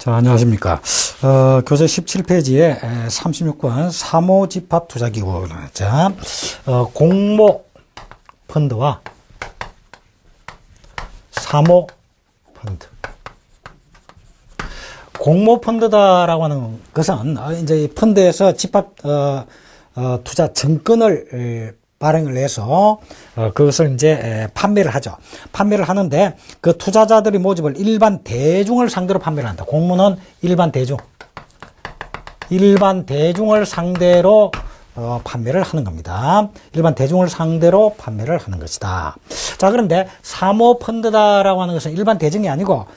자, 안녕하십니까. 교재 17페이지에 36번 사모집합투자기구. 자, 공모펀드와 사모펀드. 공모펀드다라고 하는 것은 이제 이 펀드에서 집합 투자 증권을 발행을 해서 그것을 이제 판매를 하죠. 판매를 하는데 그 투자자들이 모집을 일반 대중을 상대로 판매를 한다. 공모는 일반 대중을 상대로 판매를 하는 겁니다. 일반 대중을 상대로 판매를 하는 것이다. 자, 그런데 사모펀드다라고 하는 것은 일반 대중이 아니고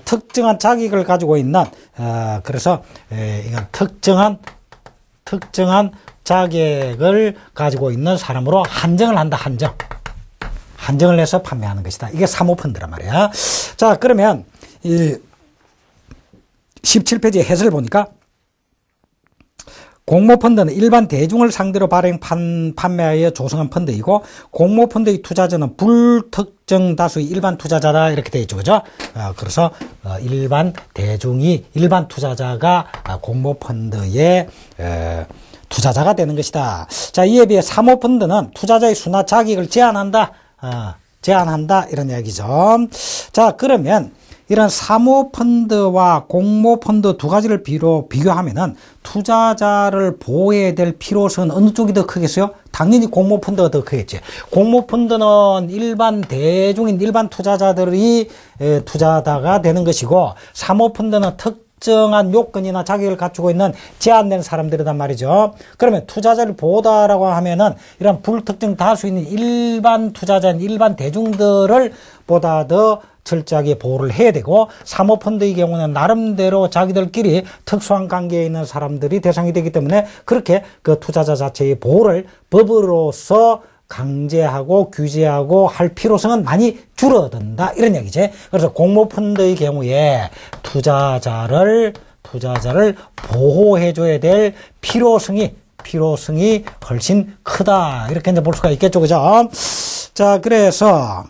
특정한 자격을 가지고 있는 그래서 이건 특정한 자격을 가지고 있는 사람으로 한정을 한다. 한정을 해서 판매하는 것이다. 이게 사모펀드란 말이야. 자, 그러면 이 17페이지 해설을 보니까 공모펀드는 일반 대중을 상대로 판매하여 조성한 펀드이고, 공모펀드의 투자자는 불특정 다수의 일반 투자자다. 이렇게 되어 있죠. 그죠? 그래서 일반 투자자가 공모펀드의 투자자가 되는 것이다. 자, 이에 비해 사모펀드는 투자자의 수나 자격을 제한한다. 이런 이야기죠. 자, 그러면 이런 사모펀드와 공모펀드 두 가지를 비교하면은 투자자를 보호해야 될 필요성은 어느 쪽이 더 크겠어요? 당연히 공모펀드가 더 크겠지. 공모펀드는 일반 대중인 일반 투자자들이 투자자가 되는 것이고, 사모펀드는 특정한 요건이나 자격을 갖추고 있는 제한된 사람들이란 말이죠. 그러면 투자자를 보호다라고 하면은 이런 불특정 다수 있는 일반 투자자인 일반 대중들을 보다 더 철저하게 보호를 해야 되고, 사모펀드의 경우는 나름대로 자기들끼리 특수한 관계에 있는 사람들이 대상이 되기 때문에 그렇게 그 투자자 자체의 보호를 법으로서 강제하고 규제하고 할 필요성은 많이 줄어든다. 이런 얘기지. 그래서 공모펀드의 경우에 투자자를 보호해줘야 될 필요성이 훨씬 크다. 이렇게 이제 볼 수가 있겠죠. 그죠? 자, 그래서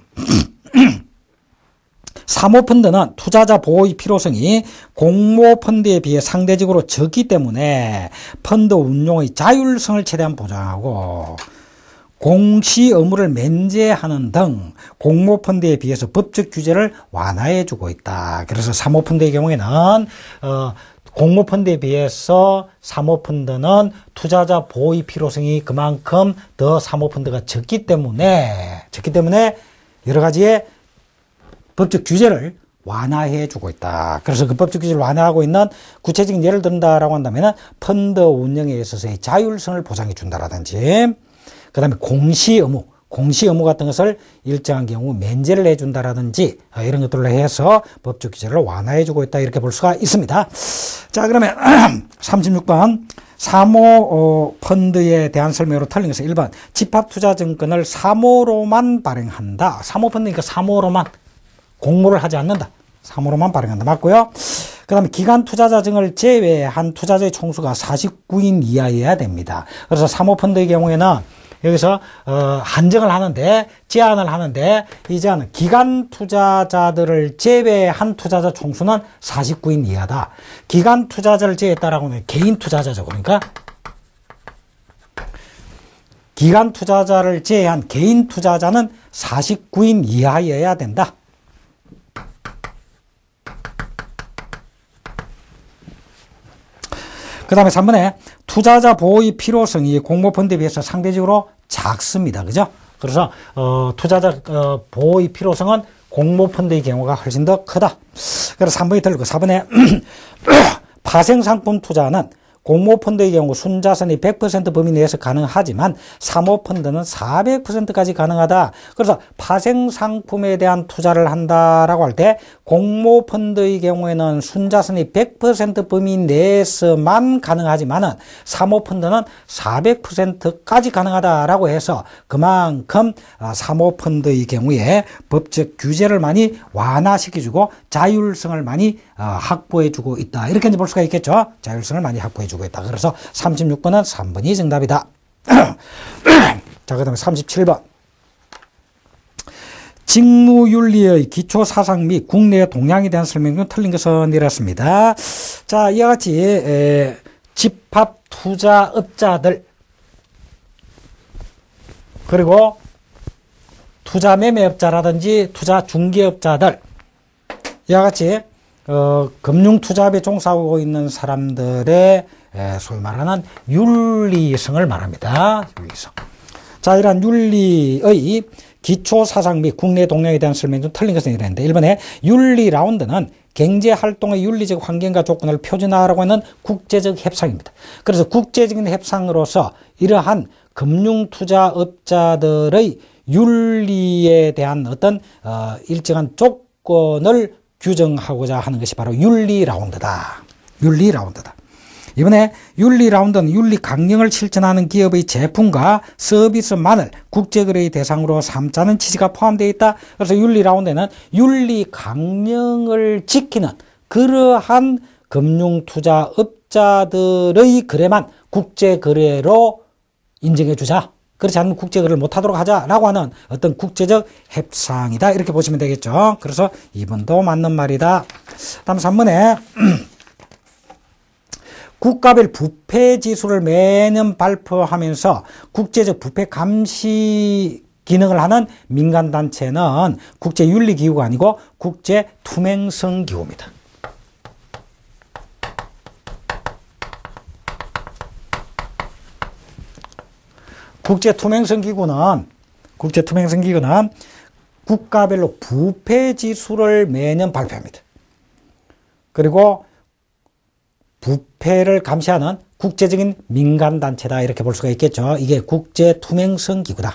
사모펀드는 투자자 보호의 필요성이 공모펀드에 비해 상대적으로 적기 때문에 펀드 운용의 자율성을 최대한 보장하고, 공시 의무를 면제하는 등 공모펀드에 비해서 법적 규제를 완화해주고 있다. 그래서 사모펀드의 경우에는 공모펀드에 비해서 사모펀드는 투자자 보호의 필요성이 그만큼 더 사모펀드가 적기 때문에 여러 가지의 법적 규제를 완화해주고 있다. 그래서 그 법적 규제를 완화하고 있는 구체적인 예를 든다라고 한다면 펀드 운영에 있어서의 자율성을 보장해 준다라든지, 그 다음에 공시 의무 같은 것을 일정한 경우 면제를 해준다라든지 이런 것들로 해서 법적 규제를 완화해주고 있다. 이렇게 볼 수가 있습니다. 자, 그러면 36번 사모펀드에 대한 설명으로 틀린 것은 1번 집합투자증권을 사모로만 발행한다. 사모펀드니까 사모로만, 공모를 하지 않는다. 사모로만 발행한다. 맞고요. 그 다음에 기간 투자자증을 제외한 투자자의 총수가 49인 이하여야 됩니다. 그래서 사모펀드의 경우에는 여기서 한정을 하는데, 제한을 하는데, 이 제한은 기간 투자자들을 제외한 투자자 총수는 49인 이하다. 기간 투자자를 제외했다라고 하면 개인 투자자죠. 그러니까 기간 투자자를 제외한 개인 투자자는 49인 이하여야 된다. 그 다음에 3번에 투자자 보호의 필요성이 공모펀드에 비해서 상대적으로 작습니다. 그죠? 그래서 투자자 보호의 필요성은 공모펀드의 경우가 훨씬 더 크다. 그래서 3번이 틀리고 4번에 파생상품 투자는 공모펀드의 경우 순자산이 100% 범위 내에서 가능하지만 사모펀드는 400%까지 가능하다. 그래서 파생상품에 대한 투자를 한다라고 할 때 공모펀드의 경우에는 순자산이 100% 범위 내에서만 가능하지만은 사모펀드는 400%까지 가능하다라고 해서 그만큼 사모펀드의 경우에 법적 규제를 많이 완화시켜주고 자율성을 많이 확보해주고 있다. 이렇게 이제 볼 수가 있겠죠. 자율성을 많이 확보해주고 있다. 그래서 36번은 3번이 정답이다. 자, 그 다음에 37번. 직무윤리의 기초사상 및 국내 동향에 대한 설명 중 틀린 것은 이렇습니다. 자, 이와 같이 집합투자업자들 그리고 투자매매업자라든지 투자중개업자들 이와 같이 금융투자업에 종사하고 있는 사람들의 소위 말하는 윤리성을 말합니다. 윤리성. 자, 이러한 윤리의 기초사상 및 국내 동향에 대한 설명 중 틀린 것은 이랬는데 1번에 윤리라운드는 경제활동의 윤리적 환경과 조건을 표준화하라고 하는 국제적 협상입니다. 그래서 국제적인 협상으로서 이러한 금융투자업자들의 윤리에 대한 어떤 일정한 조건을 규정하고자 하는 것이 바로 윤리라운드다. 윤리라운드다. 이번에 윤리라운드는 윤리 강령을 실천하는 기업의 제품과 서비스만을 국제거래의 대상으로 삼자는 취지가 포함되어 있다. 그래서 윤리라운드에는 윤리 강령을 지키는 그러한 금융투자업자들의 거래만 국제거래로 인정해 주자. 그렇지 않으면 국제거래를 못하도록 하자라고 하는 어떤 국제적 협상이다. 이렇게 보시면 되겠죠. 그래서 2번도 맞는 말이다. 다음 3번에 국가별 부패 지수를 매년 발표하면서 국제적 부패 감시 기능을 하는 민간단체는 국제윤리기구가 아니고 국제투명성기구입니다. 국제투명성기구는 국가별로 부패 지수를 매년 발표합니다. 그리고 부패를 감시하는 국제적인 민간단체다 이렇게 볼 수가 있겠죠. 이게 국제투명성기구다.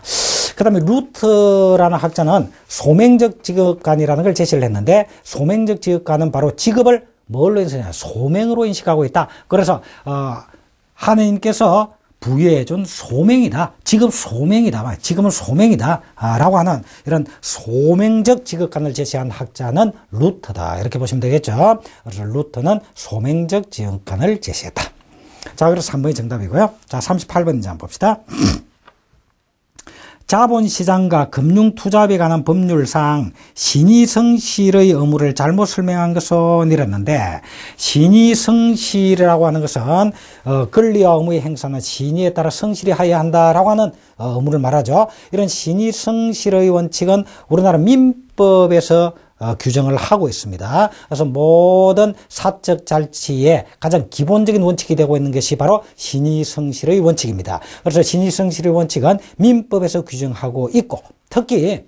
그 다음에 루트라는 학자는 소명적 지급관이라는 걸 제시를 했는데 소명적 지급관은 바로 지급을 뭘로 인식하냐 소명으로 인식하고 있다. 그래서 하느님께서 부여해준 소명이다. 지급 소명이다. 지금은 소명이다. 라고 하는 이런 소명적 지급관을 제시한 학자는 루터다. 이렇게 보시면 되겠죠. 그래서 루터는 소명적 지급관을 제시했다. 자, 그래서 3번이 정답이고요. 자, 38번 이제 한번 봅시다. 자본시장과 금융투자업에 관한 법률상 신의성실의 의무를 잘못 설명한 것은 이랬는데 신의성실이라고 하는 것은 권리와 의무의 행사는 신의에 따라 성실히 하여야 한다라고 하는 의무를 말하죠. 이런 신의성실의 원칙은 우리나라 민법에서 규정을 하고 있습니다. 그래서 모든 사적 잘치의 가장 기본적인 원칙이 되고 있는 것이 바로 신의성실의 원칙입니다. 그래서 신의성실의 원칙은 민법에서 규정하고 있고 특히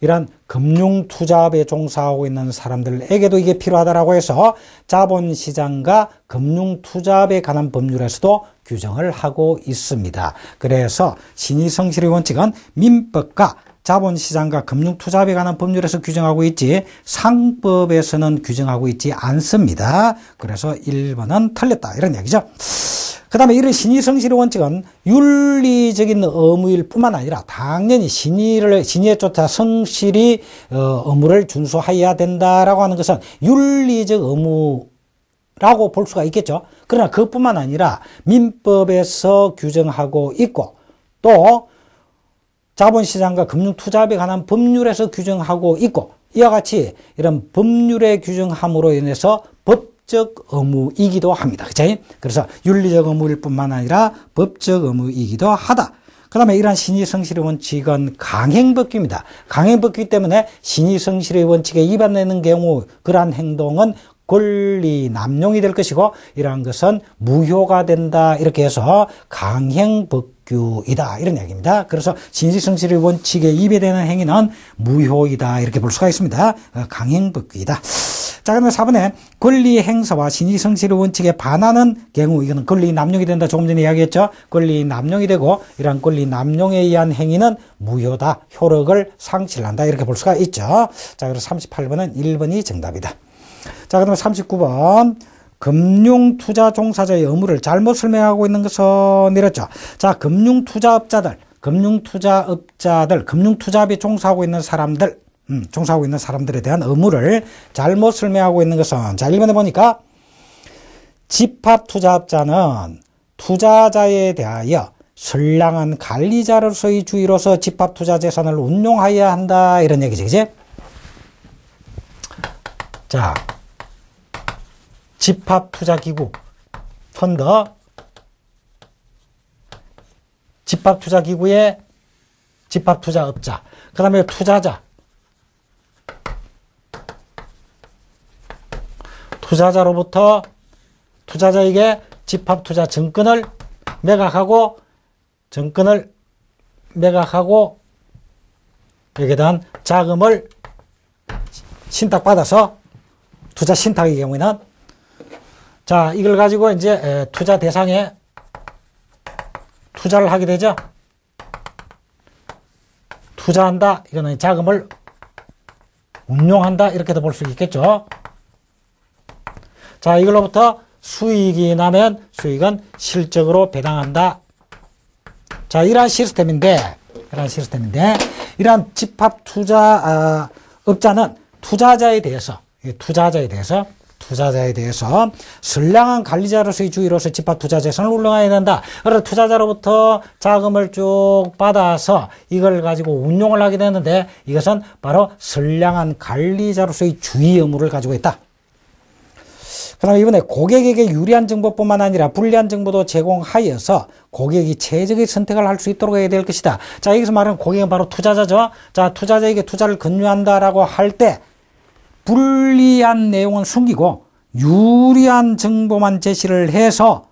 이런 금융투자업에 종사하고 있는 사람들에게도 이게 필요하다라고 해서 자본시장과 금융투자업에 관한 법률에서도 규정을 하고 있습니다. 그래서 신의성실의 원칙은 민법과 자본시장과 금융투자업에 관한 법률에서 규정하고 있지 상법에서는 규정하고 있지 않습니다. 그래서 1번은 틀렸다 이런 얘기죠. 그 다음에 이런 신의성실의 원칙은 윤리적인 의무일 뿐만 아니라 당연히 신의에 쫓아 성실히 의무를 준수하여야 된다라고 하는 것은 윤리적 의무라고 볼 수가 있겠죠. 그러나 그것뿐만 아니라 민법에서 규정하고 있고 또 자본시장과 금융투자업에 관한 법률에서 규정하고 있고 이와 같이 이런 법률의 규정함으로 인해서 법적 의무이기도 합니다. 그치? 그래서 윤리적 의무일 뿐만 아니라 법적 의무이기도 하다. 그 다음에 이러한 신의성실의 원칙은 강행법규입니다. 강행법규 때문에 신의성실의 원칙에 위반되는 경우 그러한 행동은 권리 남용이 될 것이고 이러한 것은 무효가 된다 이렇게 해서 강행법규이다 이런 얘기입니다. 그래서 신의성실의 원칙에 위배되는 행위는 무효이다 이렇게 볼 수가 있습니다. 강행법규이다. 자, 그다음에 4번에 권리 행사와 신의성실의 원칙에 반하는 경우 이거는 권리 남용이 된다. 조금 전에 이야기했죠. 권리 남용이 되고 이러한 권리 남용에 의한 행위는 무효다. 효력을 상실한다. 이렇게 볼 수가 있죠. 자, 그래서 38번은 1번이 정답이다. 자, 그 다음에 39번. 금융투자 종사자의 의무를 잘못 설명하고 있는 것은 이렇죠. 자, 금융투자업자들, 금융투자업에 종사하고 있는 사람들에 대한 의무를 잘못 설명하고 있는 것은 자, 1번에 보니까 집합투자업자는 투자자에 대하여 선량한 관리자로서의 주의로서 집합투자재산을 운용하여야 한다. 이런 얘기지, 그지? 자, 집합투자기구, 펀드, 집합투자기구의 집합투자업자, 그 다음에 투자자, 투자자로부터 투자자에게 집합투자 증권을 매각하고 여기에 대한 자금을 신탁받아서 투자 신탁의 경우에는 자, 이걸 가지고 이제 투자 대상에 투자를 하게 되죠. 투자한다. 이거는 자금을 운용한다. 이렇게도 볼 수 있겠죠. 자, 이걸로부터 수익이 나면 수익은 실적으로 배당한다. 자, 이러한 시스템인데 이러한 집합 투자 업자는 투자자에 대해서 선량한 관리자로서의 주의로서 집합 투자 재산을 운용해야 된다. 그래서 투자자로부터 자금을 쭉 받아서 이걸 가지고 운용을 하게 되는데 이것은 바로 선량한 관리자로서의 주의 의무를 가지고 있다. 그 다음에 이번에 고객에게 유리한 정보뿐만 아니라 불리한 정보도 제공하여서 고객이 최적의 선택을 할 수 있도록 해야 될 것이다. 자, 여기서 말하는 고객은 바로 투자자죠. 자, 투자자에게 투자를 권유한다라고 할 때 불리한 내용은 숨기고 유리한 정보만 제시를 해서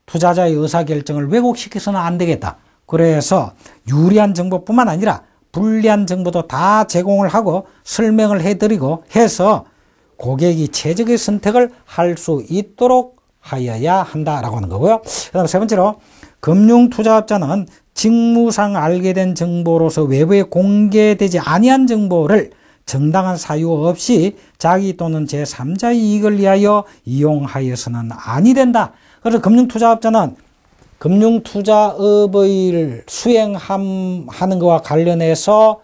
투자자의 의사결정을 왜곡시켜서는 안 되겠다. 그래서 유리한 정보뿐만 아니라 불리한 정보도 다 제공을 하고 설명을 해드리고 해서 고객이 최적의 선택을 할 수 있도록 하여야 한다라고 하는 거고요. 그 다음에 세 번째로 금융투자업자는 직무상 알게 된 정보로서 외부에 공개되지 아니한 정보를 정당한 사유 없이 자기 또는 제3자의 이익을 위하여 이용하여서는 아니 된다. 그래서 금융투자업자는 금융투자업을 수행하는 것과 관련해서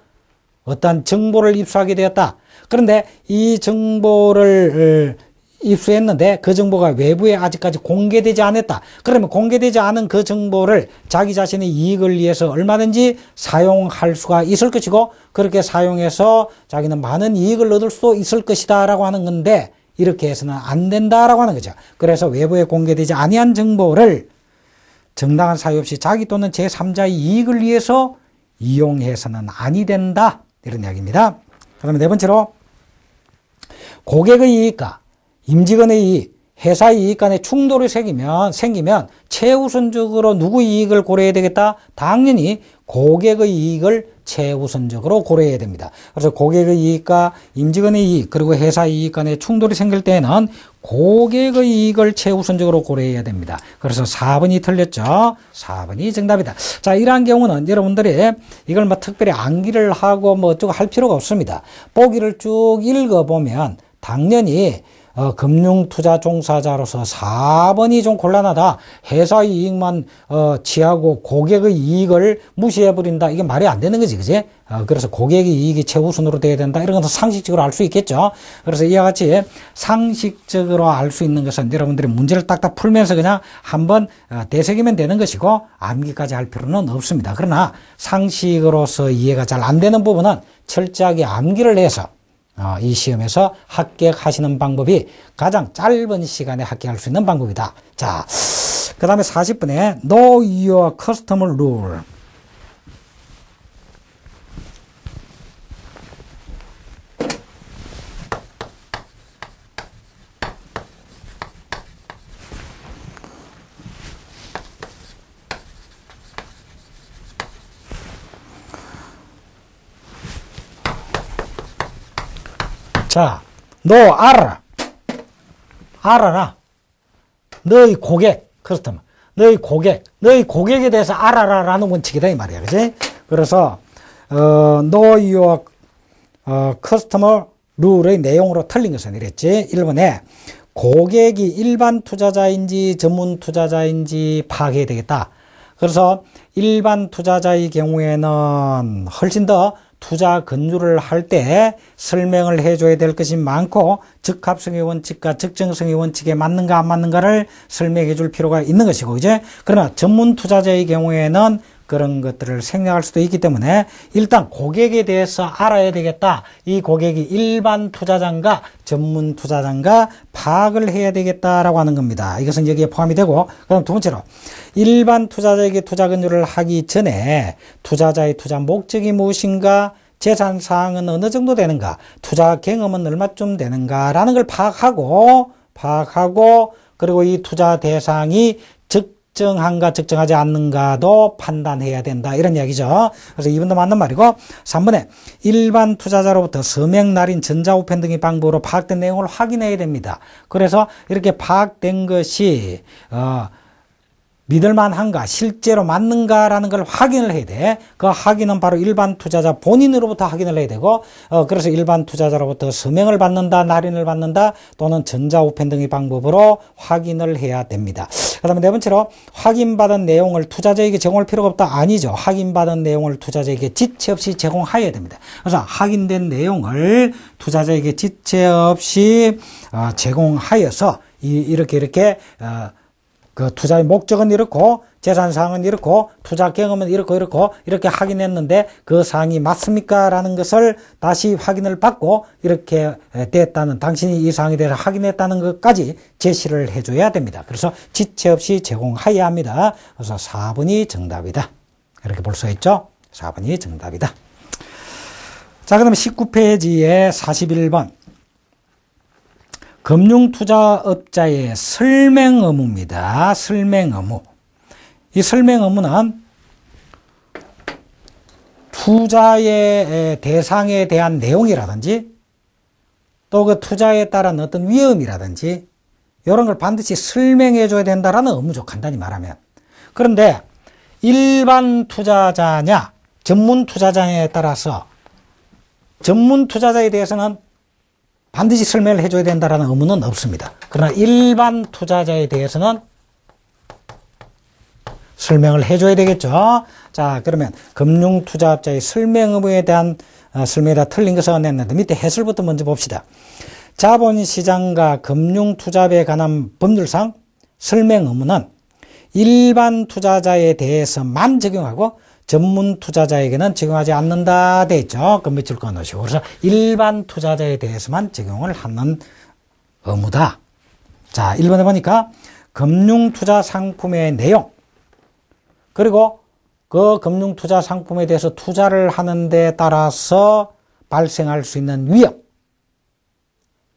어떤 정보를 입수하게 되었다. 그런데 이 정보를 입수했는데 그 정보가 외부에 아직까지 공개되지 않았다. 그러면 공개되지 않은 그 정보를 자기 자신의 이익을 위해서 얼마든지 사용할 수가 있을 것이고 그렇게 사용해서 자기는 많은 이익을 얻을 수도 있을 것이다 라고 하는 건데 이렇게 해서는 안 된다라고 하는 거죠. 그래서 외부에 공개되지 아니한 정보를 정당한 사유 없이 자기 또는 제3자의 이익을 위해서 이용해서는 아니 된다. 이런 이야기입니다. 그다음에 네 번째로 고객의 이익과 임직원의 이익, 회사의 이익 간에 충돌이 생기면 최우선적으로 누구의 이익을 고려해야 되겠다? 당연히 고객의 이익을 최우선적으로 고려해야 됩니다. 그래서 고객의 이익과 임직원의 이익 그리고 회사의 이익 간에 충돌이 생길 때는 고객의 이익을 최우선적으로 고려해야 됩니다. 그래서 4번이 틀렸죠. 4번이 정답이다. 자, 이러한 경우는 여러분들이 이걸 뭐 특별히 암기를 하고 뭐 어쩌고 할 필요가 없습니다. 보기를 쭉 읽어보면 당연히 금융투자 종사자로서 4번이 좀 곤란하다. 회사의 이익만 취하고 고객의 이익을 무시해버린다. 이게 말이 안 되는 거지, 그지? 그래서 고객의 이익이 최우선으로 돼야 된다. 이런 것도 상식적으로 알 수 있겠죠. 그래서 이와 같이 상식적으로 알 수 있는 것은 여러분들이 문제를 딱딱 풀면서 그냥 한번 되새기면 되는 것이고 암기까지 할 필요는 없습니다. 그러나 상식으로서 이해가 잘 안 되는 부분은 철저하게 암기를 해서 이 시험에서 합격하시는 방법이 가장 짧은 시간에 합격할 수 있는 방법이다. 자, 그 다음에 40분에 Know your customer rule. 자, 너 알아라. 너의 고객, 커스터머. 너의 고객에 대해서 알아라라는 원칙이다, 이 말이야. 그지? 그래서, know your customer rule의 내용으로 틀린 것은 이랬지. 1번에 고객이 일반 투자자인지 전문 투자자인지 파악해야 되겠다. 그래서 일반 투자자의 경우에는 훨씬 더 투자 건조를 할 때 설명을 해줘야 될 것이 많고 적합성의 원칙과 적정성의 원칙에 맞는가 안 맞는가를 설명해 줄 필요가 있는 것이고, 이제 그러나 전문 투자자의 경우에는 그런 것들을 생략할 수도 있기 때문에 일단 고객에 대해서 알아야 되겠다. 이 고객이 일반 투자자인가 전문 투자자인가 파악을 해야 되겠다라고 하는 겁니다. 이것은 여기에 포함이 되고, 그럼 두 번째로 일반 투자자에게 투자 건조를 하기 전에 투자자의 투자 목적이 무엇인가, 재산 사항은 어느 정도 되는가, 투자 경험은 얼마쯤 되는가라는 걸 파악하고 그리고 이 투자 대상이 적정한가 적정하지 않는가도 판단해야 된다, 이런 이야기죠. 그래서 2번도 맞는 말이고, 3번에 일반 투자자로부터 서명, 날인, 전자우편 등의 방법으로 파악된 내용을 확인해야 됩니다. 그래서 이렇게 파악된 것이 믿을만한가, 실제로 맞는가라는 걸 확인을 해야 돼. 그 확인은 바로 일반 투자자 본인으로부터 확인을 해야 되고, 그래서 일반 투자자로부터 서명을 받는다, 날인을 받는다, 또는 전자우편 등의 방법으로 확인을 해야 됩니다. 그 다음에 네 번째로, 확인받은 내용을 투자자에게 제공할 필요가 없다. 아니죠. 확인받은 내용을 투자자에게 지체 없이 제공하여야 됩니다. 그래서 확인된 내용을 투자자에게 지체 없이 제공하여서 이렇게 그 투자의 목적은 이렇고, 재산 사항은 이렇고, 투자 경험은 이렇고 이렇게 확인했는데 그 사항이 맞습니까? 라는 것을 다시 확인을 받고, 이렇게 됐다는, 당신이 이 사항에 대해서 확인했다는 것까지 제시를 해줘야 됩니다. 그래서 지체 없이 제공해야 합니다. 그래서 4번이 정답이다. 이렇게 볼 수 있죠? 4번이 정답이다. 자, 그다음에 19페이지에 41번. 금융투자업자의 설명 의무입니다. 설명 의무. 이 설명 의무는 투자의 대상에 대한 내용이라든지 또 그 투자에 따른 어떤 위험이라든지 이런 걸 반드시 설명해 줘야 된다라는 의무죠, 간단히 말하면. 그런데 일반 투자자냐 전문 투자자냐에 따라서 전문 투자자에 대해서는 반드시 설명을 해줘야 된다는 의무는 없습니다. 그러나 일반 투자자에 대해서는 설명을 해줘야 되겠죠. 자, 그러면 금융투자업자의 설명 의무에 대한 설명에 다 틀린 것을 냈는데 밑에 해설부터 먼저 봅시다. 자본시장과 금융투자에 관한 법률상 설명 의무는 일반 투자자에 대해서만 적용하고 전문 투자자에게는 적용하지 않는다 돼 있죠. 그 밑줄 그어 놓으시고. 그래서 일반 투자자에 대해서만 적용을 하는 의무다. 자, 1번에 보니까 금융투자 상품의 내용, 그리고 그 금융투자 상품에 대해서 투자를 하는 데 따라서 발생할 수 있는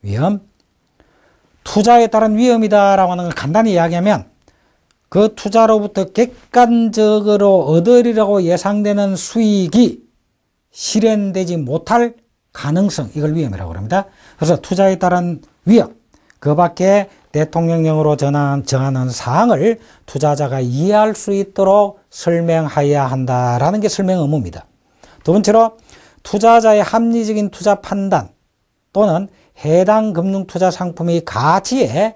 위험, 투자에 따른 위험이다라고 하는 걸 간단히 이야기하면 그 투자로부터 객관적으로 얻으리라고 예상되는 수익이 실현되지 못할 가능성, 이걸 위험이라고 합니다. 그래서 투자에 따른 위험, 그 밖에 대통령령으로 정하는 사항을 투자자가 이해할 수 있도록 설명해야 한다라는 게 설명 의무입니다. 두 번째로, 투자자의 합리적인 투자 판단 또는 해당 금융투자 상품의 가치에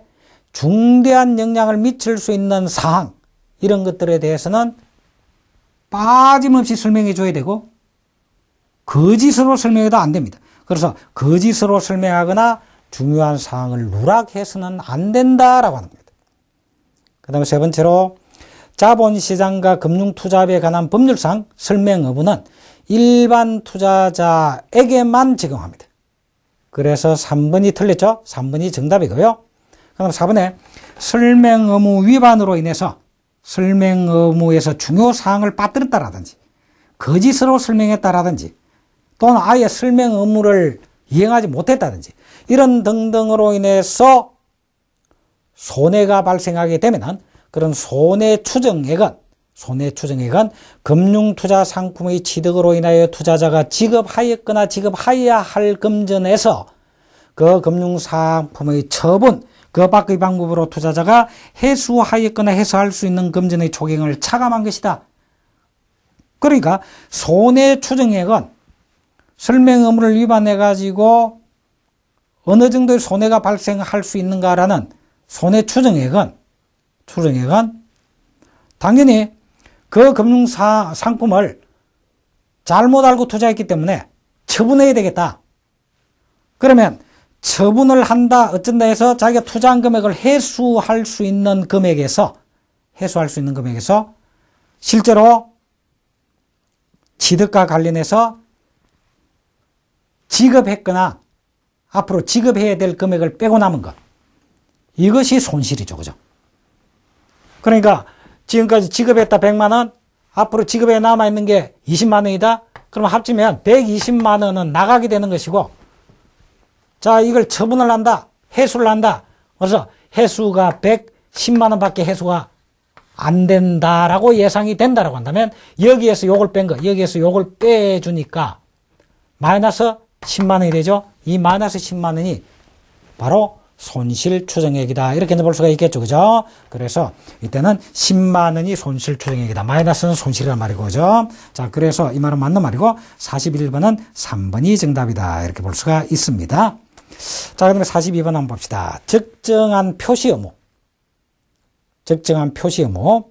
중대한 영향을 미칠 수 있는 사항, 이런 것들에 대해서는 빠짐없이 설명해 줘야 되고 거짓으로 설명해도 안 됩니다. 그래서 거짓으로 설명하거나 중요한 사항을 누락해서는 안 된다라고 하는 겁니다. 그 다음에 세 번째로, 자본시장과 금융투자에 관한 법률상 설명 의무는 일반 투자자에게만 적용합니다. 그래서 3번이 틀렸죠? 3번이 정답이고요. 그럼 4번에 설명 의무 위반으로 인해서 설명 의무에서 중요 사항을 빠뜨렸다라든지 거짓으로 설명했다라든지 또는 아예 설명 의무를 이행하지 못했다든지 이런 등등으로 인해서 손해가 발생하게 되면 그런 손해 추정액은 금융투자 상품의 취득으로 인하여 투자자가 지급하였거나 지급하여야 할 금전에서 그 금융상품의 처분, 그 밖의 방법으로 투자자가 해수하였거나 해소할 수 있는 금전의 총액을 차감한 것이다. 그러니까 손해 추정액은 설명 의무를 위반해 가지고 어느 정도의 손해가 발생할 수 있는가라는 손해 추정액은 당연히 그 금융상품을 잘못 알고 투자했기 때문에 처분해야 되겠다. 그러면 처분을 한다, 어쩐다 해서 자기가 투자한 금액을 회수할 수 있는 금액에서 실제로 취득과 관련해서 지급했거나 앞으로 지급해야 될 금액을 빼고 남은 것. 이것이 손실이죠. 그죠? 그러니까 지금까지 지급했다 100만 원, 앞으로 지급에 남아있는 게 20만 원이다? 그럼 합치면 120만 원은 나가게 되는 것이고, 자, 이걸 처분을 한다, 회수를 한다. 그래서 회수가 110만 원밖에 회수가 안 된다라고 예상이 된다라고 한다면, 여기에서 요걸 뺀 거, 여기에서 요걸 빼주니까 마이너스 10만 원이 되죠. 이 마이너스 10만 원이 바로 손실 추정액이다. 이렇게 볼 수가 있겠죠. 그죠? 그래서 이때는 10만 원이 손실 추정액이다. 마이너스는 손실이란 말이고, 그죠? 자, 그래서 이 말은 맞는 말이고, 41번은 3번이 정답이다. 이렇게 볼 수가 있습니다. 자, 그 다음에 42번 한번 봅시다. 적정한 표시 의무. 적정한 표시 의무.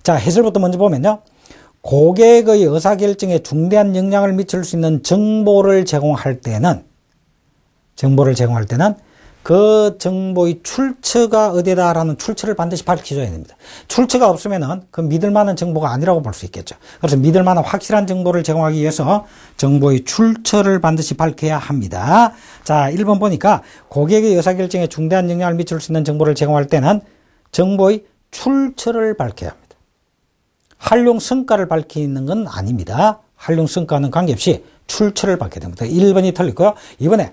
자, 해설부터 먼저 보면요. 고객의 의사결정에 중대한 영향을 미칠 수 있는 정보를 제공할 때는 그 정보의 출처가 어디다라는 출처를 반드시 밝혀줘야 됩니다. 출처가 없으면은 그 믿을 만한 정보가 아니라고 볼 수 있겠죠. 그래서 믿을 만한 확실한 정보를 제공하기 위해서 정보의 출처를 반드시 밝혀야 합니다. 자, 1번 보니까 고객의 의사결정에 중대한 영향을 미칠 수 있는 정보를 제공할 때는 정보의 출처를 밝혀야 합니다. 활용 성과를 밝히는 건 아닙니다. 활용 성과는 관계없이 출처를 밝혀야 됩니다. 1번이 틀리고요. 2번에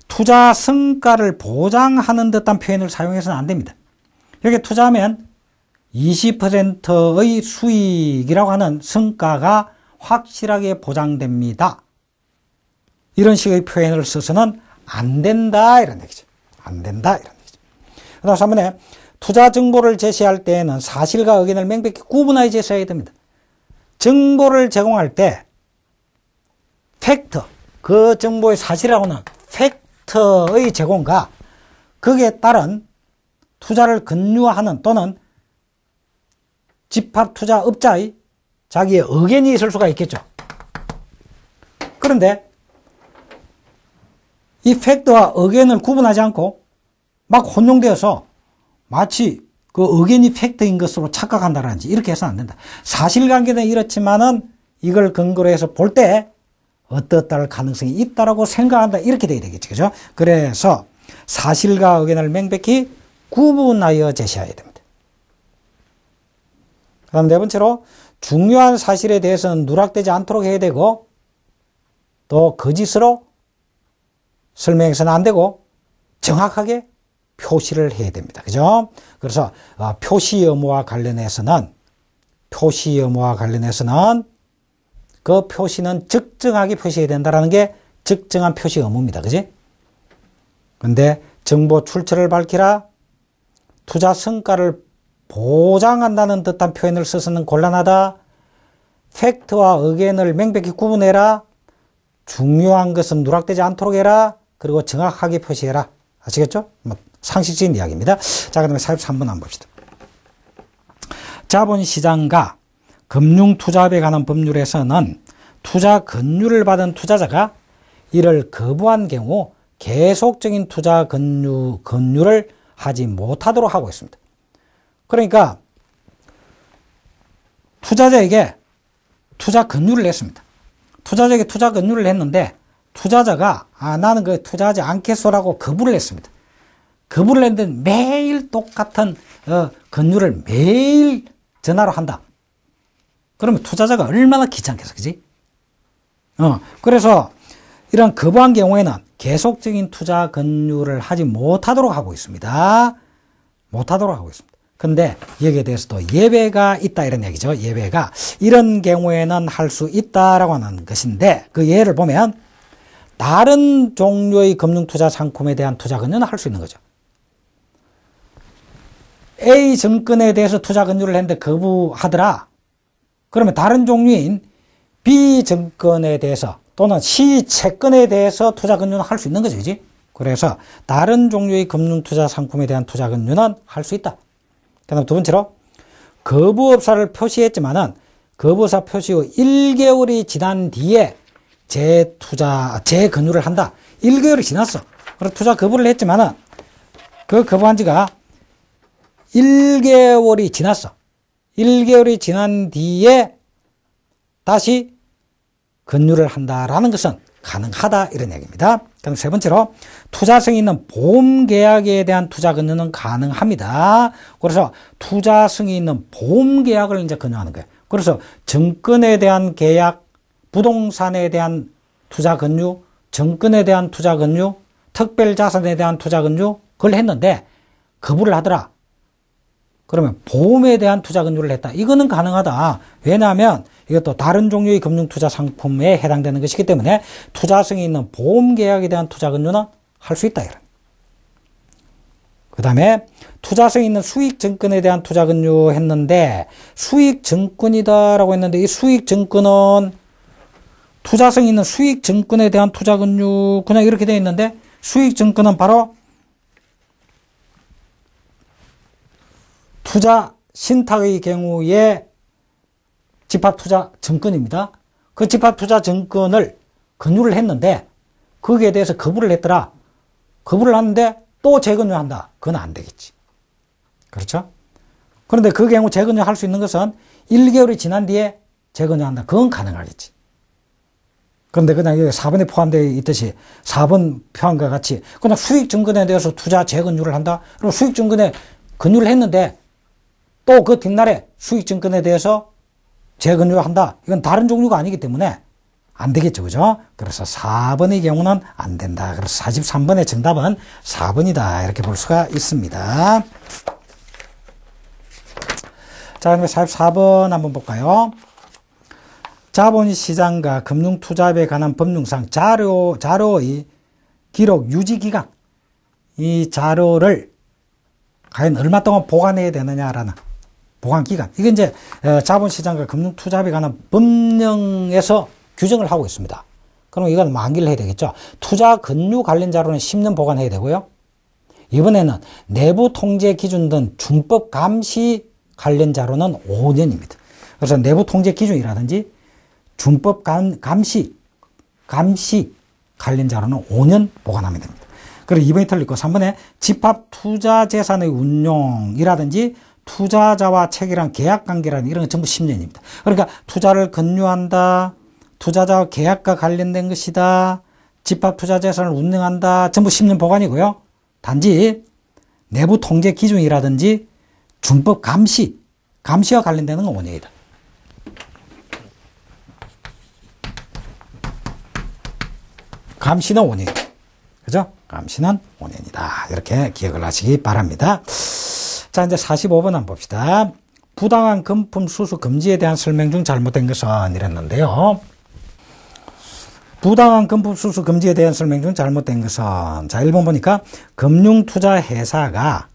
투자 성과를 보장하는 듯한 표현을 사용해서는 안 됩니다. 여기 투자하면 20%의 수익이라고 하는 성과가 확실하게 보장됩니다. 이런 식의 표현을 써서는 안 된다, 이런 얘기죠. 안 된다, 이런 얘기죠. 그 다음 3번에 투자 정보를 제시할 때에는 사실과 의견을 명백히 구분하여 제시해야 됩니다. 정보를 제공할 때 팩트, 그 정보의 사실이라고는 팩트의 제공과 거기에 따른 투자를 권유하는 또는 집합투자업자의 자기의 의견이 있을 수가 있겠죠. 그런데 이 팩트와 의견을 구분하지 않고 막 혼용되어서 마치 그 의견이 팩트인 것으로 착각한다든지 이렇게 해서는 안 된다. 사실관계는 이렇지만은 이걸 근거로 해서 볼 때 어떻다 가능성이 있다라고 생각한다. 이렇게 돼야 되겠죠. 그죠? 그래서 사실과 의견을 명백히 구분하여 제시해야 됩니다. 그 다음 네 번째로 중요한 사실에 대해서는 누락되지 않도록 해야 되고 또 거짓으로 설명해서는 안 되고 정확하게 표시를 해야 됩니다. 그죠? 그래서 표시 의무와 관련해서는 그 표시는 적정하게 표시해야 된다는 게 적정한 표시 의무입니다. 그지? 근데 정보 출처를 밝히라, 투자 성과를 보장한다는 듯한 표현을 써서는 곤란하다, 팩트와 의견을 명백히 구분해라, 중요한 것은 누락되지 않도록 해라, 그리고 정확하게 표시해라. 아시겠죠? 상식적인 이야기입니다. 자, 그 다음에 43번 한번 봅시다. 자본시장과 금융투자업에 관한 법률에서는 투자 권유를 받은 투자자가 이를 거부한 경우 계속적인 투자 권유를 하지 못하도록 하고 있습니다. 그러니까 투자자에게 투자 권유를 했습니다. 투자자에게 투자 권유를 했는데 투자자가 나는 그 투자하지 않겠소라고 거부를 했습니다. 거부를 했는데 매일 똑같은 권유를 매일 전화로 한다. 그러면 투자자가 얼마나 귀찮겠어, 그지? 그래서 이런 거부한 경우에는 계속적인 투자 권유를 하지 못하도록 하고 있습니다. 못하도록 하고 있습니다. 근데 여기에 대해서도 예외가 있다, 이런 얘기죠. 예외가 이런 경우에는 할 수 있다라고 하는 것인데 그 예를 보면 다른 종류의 금융투자 상품에 대한 투자 권유는 할 수 있는 거죠. A 증권에 대해서 투자 권유를 했는데 거부하더라. 그러면 다른 종류인 B 증권에 대해서 또는 C 채권에 대해서 투자 권유는 할 수 있는 거죠. 그지? 그래서 다른 종류의 금융투자 상품에 대한 투자 권유는 할 수 있다. 그 다음 두 번째로 거부 의사를 표시했지만은 거부사 표시 후 1개월이 지난 뒤에 재건유를 한다. 1개월이 지났어. 그래서 투자 거부를 했지만은 그 거부한 지가 1개월이 지났어. 1개월이 지난 뒤에 다시 건유를 한다라는 것은 가능하다 이런 얘기입니다. 그럼 세 번째로 투자성이 있는 보험계약에 대한 투자 건유는 가능합니다. 그래서 투자성이 있는 보험계약을 이제 건유하는 거예요. 그래서 증권에 대한 계약, 부동산에 대한 투자 건유, 정권에 대한 투자 건유, 특별자산에 대한 투자 건유 그걸 했는데 거부를 하더라. 그러면 보험에 대한 투자 건유를 했다. 이거는 가능하다. 왜냐하면 이것도 다른 종류의 금융투자 상품에 해당되는 것이기 때문에 투자성이 있는 보험계약에 대한 투자 건유는 할 수 있다. 그 다음에 투자성이 있는 수익증권에 대한 투자 건유 했는데 수익증권이다라고 했는데 이 수익증권은 투자성이 있는 수익증권에 대한 투자 건유 그냥 이렇게 되어 있는데 수익증권은 바로 투자 신탁의 경우에 집합투자증권입니다. 그 집합투자증권을 건유를 했는데 거기에 대해서 거부를 했더라. 거부를 하는데 또 재건유한다. 그건 안 되겠지. 그렇죠? 그런데 그 경우 재건유할 수 있는 것은 1개월이 지난 뒤에 재건유한다. 그건 가능하겠지. 그런데 그냥 여기 4번에 포함되어 있듯이 4번 표현과 같이 그냥 수익증권에 대해서 투자 재건유를 한다. 그럼 수익증권에 건유를 했는데 또 그 뒷날에 수익증권에 대해서 재건유한다. 이건 다른 종류가 아니기 때문에 안 되겠죠. 그죠? 그래서 4번의 경우는 안 된다. 그래서 43번의 정답은 4번이다. 이렇게 볼 수가 있습니다. 자, 그럼 44번 한번 볼까요? 자본시장과 금융투자에 관한 법률상 자료의 기록 유지기간. 이 자료를 과연 얼마 동안 보관해야 되느냐라는 보관기간. 이게 이제 자본시장과 금융투자에 관한 법령에서 규정을 하고 있습니다. 그럼 이건 만기를 해야 되겠죠. 투자 건유 관련 자료는 10년 보관해야 되고요. 이번에는 내부 통제 기준 등 준법 감시 관련 자료는 5년입니다. 그래서 내부 통제 기준이라든지 준법 감시 관련 자료는 5년 보관하면 됩니다. 그리고 2번이 틀리고 3번에 집합 투자 재산의 운용이라든지 투자자와 체결한 계약관계라는 이런 건 전부 10년입니다. 그러니까 투자를 건유한다. 투자자와 계약과 관련된 것이다. 집합투자재산을 운영한다. 전부 10년 보관이고요. 단지 내부 통제 기준이라든지 준법 감시와 관련되는 건 5년이다. 감시는 5년이다. 그죠? 감시는 5년이다. 이렇게 기억을 하시기 바랍니다. 자, 이제 45번 한번 봅시다. 부당한 금품 수수 금지에 대한 설명 중 잘못된 것은 이랬는데요. 부당한 금품 수수 금지에 대한 설명 중 잘못된 것은 자 1번 보니까 금융투자회사가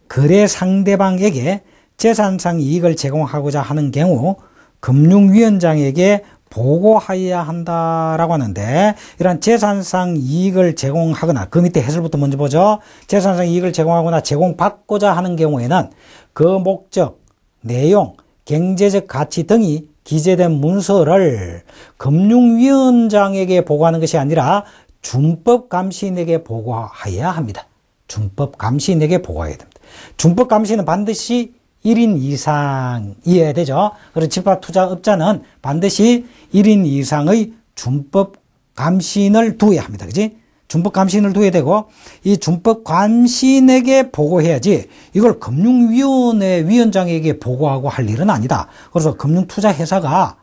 거래 상대방에게 재산상 이익을 제공하고자 하는 경우 금융위원장에게 보고하여야 한다라고 하는데 이런 재산상 이익을 제공하거나 그 밑에 해설부터 먼저 보죠. 재산상 이익을 제공하거나 제공받고자 하는 경우에는 그 목적, 내용, 경제적 가치 등이 기재된 문서를 금융위원장에게 보고하는 것이 아니라 준법감시인에게 보고해야 합니다. 준법감시인에게 보고해야 됩니다. 준법감시는 반드시 1인 이상이어야 되죠. 그리고 집합투자업자는 반드시 1인 이상의 준법감시인을 두어야 합니다. 그지? 준법감시인을 두어야 되고 이 준법감시인에게 보고해야지 이걸 금융위원회 위원장에게 보고하고 할 일은 아니다. 그래서 금융투자회사가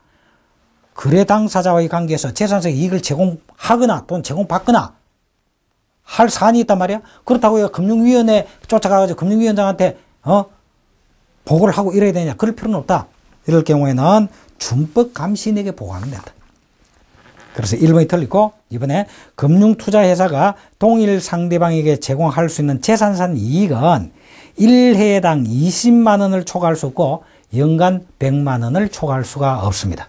거래 당사자와의 관계에서 재산상 이익을 제공하거나 또는 제공받거나 할 사안이 있단 말이야. 그렇다고 금융위원회 쫓아가가지고 금융위원장한테 보고를 하고 이래야 되냐. 그럴 필요는 없다. 이럴 경우에는 준법감시인에게 보고하면 된다. 그래서 1번이 틀리고 이번에 금융투자회사가 동일 상대방에게 제공할 수 있는 재산상 이익은 1회당 20만 원을 초과할 수 없고 연간 100만 원을 초과할 수가 없습니다.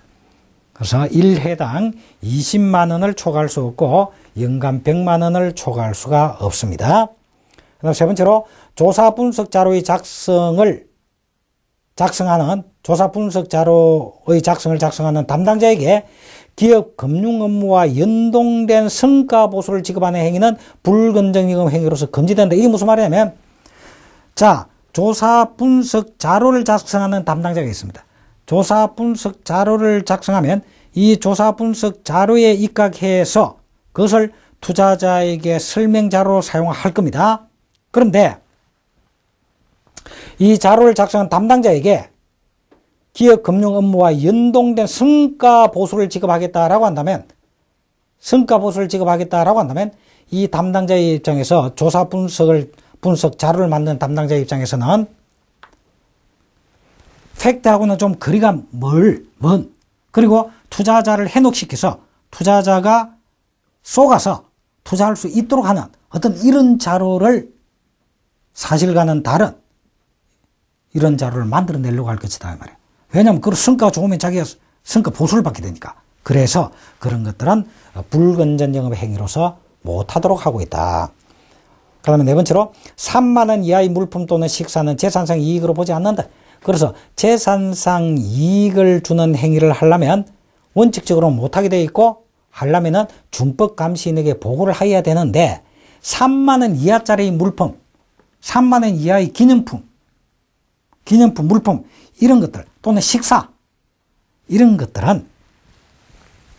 그래서 1회당 20만 원을 초과할 수 없고 연간 100만 원을 초과할 수가 없습니다. 그다음 세 번째로 조사 분석 자료의 작성하는 조사 분석 자료의 작성하는 담당자에게 기업 금융 업무와 연동된 성과 보수를 지급하는 행위는 불건전지급 행위로서 금지된다. 이게 무슨 말이냐면, 자, 조사 분석 자료를 작성하는 담당자가 있습니다. 조사 분석 자료를 작성하면 이 조사 분석 자료에 입각해서 그것을 투자자에게 설명 자료로 사용할 겁니다. 그런데 이 자료를 작성한 담당자에게 기업 금융 업무와 연동된 성과 보수를 지급하겠다라고 한다면, 이 담당자의 입장에서 조사 분석 자료를 만든 담당자의 입장에서는 팩트하고는 좀 거리가 먼, 그리고 투자자를 해독시켜서 투자자가 속아서 투자할 수 있도록 하는 어떤 이런 자료를 사실과는 다른 이런 자료를 만들어내려고 할 것이다 이 말이에요. 왜냐하면 그 성과가 좋으면 자기가 성과 보수를 받게 되니까. 그래서 그런 것들은 불건전 영업 행위로서 못하도록 하고 있다. 그 다음에 네 번째로 3만 원 이하의 물품 또는 식사는 재산상 이익으로 보지 않는다. 그래서 재산상 이익을 주는 행위를 하려면 원칙적으로 못하게 되어 있고, 하려면은 준법감시인에게 보고를 해야 되는데 3만 원 이하짜리 물품, 3만 원 이하의 기념품, 물품 이런 것들 또는 식사 이런 것들은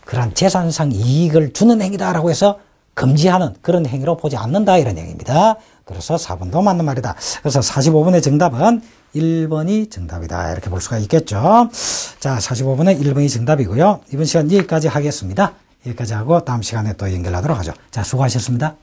그러한 재산상 이익을 주는 행위다라고 해서 금지하는 그런 행위로 보지 않는다 이런 얘기입니다. 그래서 4번도 맞는 말이다. 그래서 45번의 정답은 1번이 정답이다 이렇게 볼 수가 있겠죠. 자, 45번의 1번이 정답이고요. 이번 시간 여기까지 하겠습니다. 여기까지 하고 다음 시간에 또 연결하도록 하죠. 자, 수고하셨습니다.